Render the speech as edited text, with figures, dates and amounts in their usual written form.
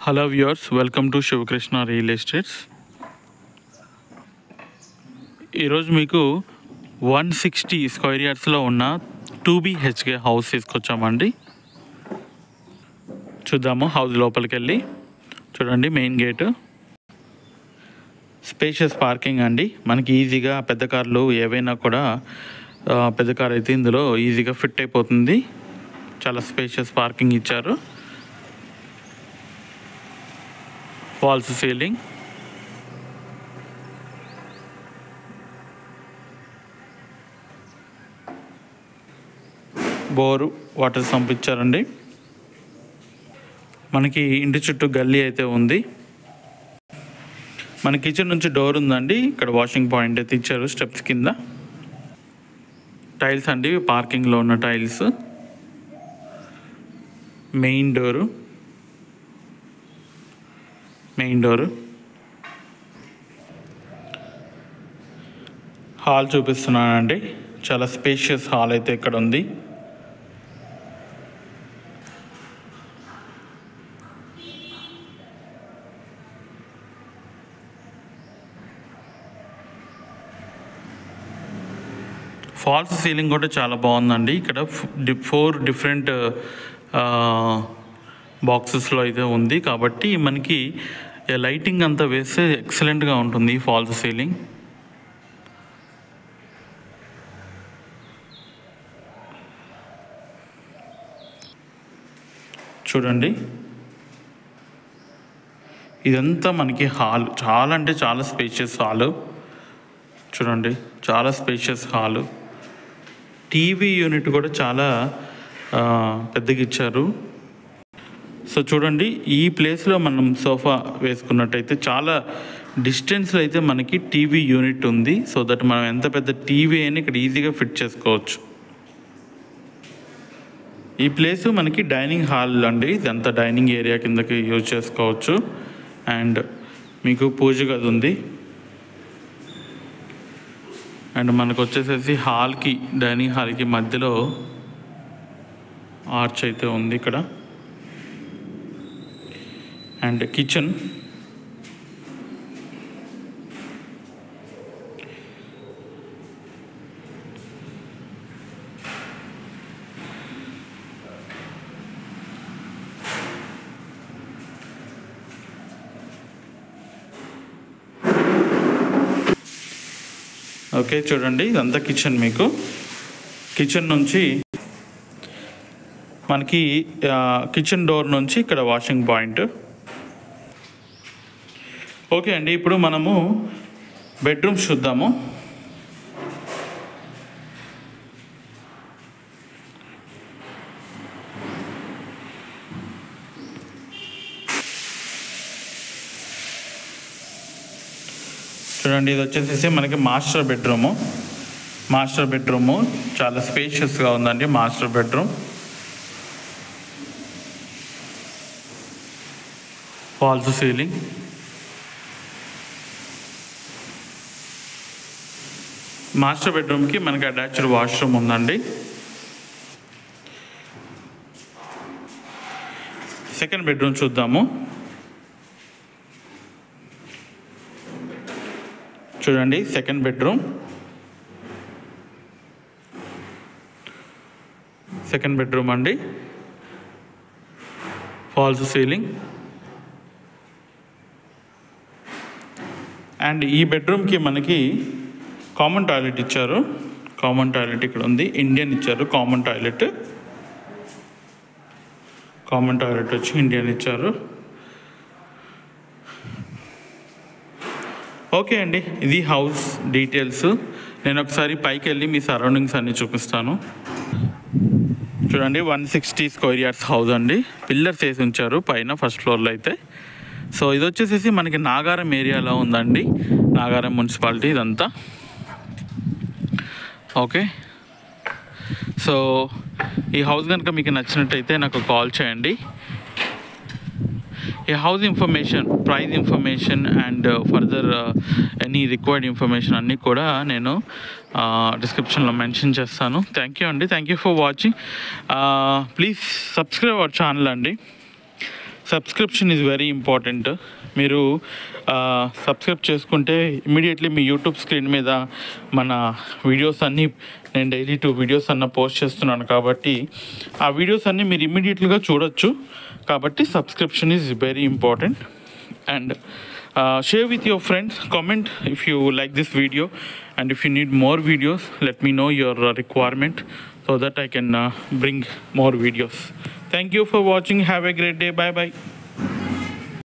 Hello viewers, welcome to Sivakrishna real estates. ఈరోజు మీకు 160 square యార్డ్స్లో ఉన్న 2BHK హౌస్ తీసుకొచ్చామండి. చూద్దాము హౌస్ లోపలికి వెళ్ళి. చూడండి, మెయిన్ గేటు, స్పేషియస్ పార్కింగ్ అండి. మనకి ఈజీగా పెద్ద కార్లు ఏవైనా కూడా పెద్ద కార్ అయితే ఇందులో ఈజీగా ఫిట్ అయిపోతుంది. చాలా స్పేషియస్ పార్కింగ్ ఇచ్చారు. False ceiling, bore, water sump ఇచ్చారండి. మనకి ఇంటి చుట్టూ గల్లీ అయితే ఉంది. మన కిచెన్ నుంచి డోర్ ఉందండి. ఇక్కడ వాషింగ్ పాయింట్ అయితే ఇచ్చారు స్టెప్స్ కింద. టైల్స్ అండి, పార్కింగ్లో ఉన్న టైల్స్. మెయిన్ డోరు, హాల్ చూపిస్తున్నానండి. చాలా స్పేషియస్ హాల్ అయితే ఇక్కడ ఉంది. ఫాల్స్ సీలింగ్ కూడా చాలా బాగుందండి. ఇక్కడ 4 డిఫరెంట్ బాక్సెస్లో అయితే ఉంది కాబట్టి మనకి లైటింగ్ అంతా వేస్తే ఎక్సలెంట్గా ఉంటుంది ఫాల్స్ సీలింగ్. చూడండి, ఇదంతా మనకి హాల్. చాలా అంటే చాలా స్పేషియస్ హాలు. చూడండి, చాలా స్పేషియస్ హాలు. టీవీ యూనిట్ కూడా చాలా పెద్దగా ఇచ్చారు. సో చూడండి, ఈ ప్లేస్లో మనం సోఫా వేసుకున్నట్టయితే చాలా డిస్టెన్స్లో అయితే మనకి టీవీ యూనిట్ ఉంది. సో దట్ మనం ఎంత పెద్ద టీవీ అయినా ఇక్కడ ఈజీగా ఫిట్ చేసుకోవచ్చు. ఈ ప్లేసు మనకి డైనింగ్ హాల్ అండి. ఇదంతా డైనింగ్ ఏరియా కిందకి యూజ్ చేసుకోవచ్చు. అండ్ మీకు పూజ గది ఉంది. అండ్ మనకు వచ్చేసేసి హాల్కి, డైనింగ్ హాల్కి మధ్యలో ఆర్చ్ అయితే ఉంది ఇక్కడ. And kitchen, okay. చూడండి, ఇదంతా కిచెన్. మీకు కిచెన్ నుంచి మనకి కిచెన్ డోర్ నుంచి ఇక్కడ వాషింగ్ పాయింట్. ఓకే అండి, ఇప్పుడు మనము బెడ్రూమ్స్ చూద్దాము. చూడండి, ఇది వచ్చేసేసి మనకి మాస్టర్ బెడ్రూము. చాలా స్పేషియస్గా ఉందండి master bedroom. False ceiling, master బెడ్రూమ్కి మనకి అటాచ్డ్ వాష్రూమ్ ఉందండి. సెకండ్ బెడ్రూమ్ చూద్దాము. చూడండి, సెకండ్ బెడ్రూమ్ అండి. False ceiling. అండ్ ఈ బెడ్రూమ్కి మనకి కామన్ టాయిలెట్ ఇచ్చారు. కామన్ టాయిలెట్ ఇక్కడ ఉంది. ఇండియన్ ఇచ్చారు కామన్ టాయిలెట్ వచ్చి ఇండియన్ ఇచ్చారు. ఓకే అండి, ఇది హౌస్ డీటెయిల్స్. నేను ఒకసారి పైకి వెళ్ళి మీ సరౌండింగ్స్ అన్నీ చూపిస్తాను. చూడండి, 160 స్క్వేర్ యార్డ్స్ హౌస్ అండి. పిల్లర్స్ వేసి ఉంచారు పైన ఫస్ట్ ఫ్లోర్లో అయితే. సో ఇది వచ్చేసేసి మనకి నాగారం ఏరియాలో ఉందండి. నాగారం మున్సిపాలిటీ ఇదంతా. ఓకే, సో ఈ హౌస్ కనుక మీకు నచ్చినట్టయితే నాకు కాల్ చేయండి. ఈ house information, price information and further any required information అన్నీ కూడా నేను డిస్క్రిప్షన్లో మెన్షన్ చేస్తాను. థ్యాంక్ యూ అండి. Thank you for watching. Please subscribe our channel అండి. Subscription is very important. మీరు సబ్స్క్రైబ్ చేసుకుంటే ఇమీడియట్లీ మీ యూట్యూబ్ స్క్రీన్ మీద మన వీడియోస్ అన్నీ, నేను డైలీ 2 వీడియోస్ పోస్ట్ చేస్తున్నాను కాబట్టి ఆ వీడియోస్ అన్నీ మీరు ఇమీడియట్గా చూడొచ్చు. కాబట్టి subscription is very important. And share with your friends, comment if you like this video, and if you need more videos, let me know your requirement so that I can bring more videos. Thank you for watching. Have a great day. Bye bye.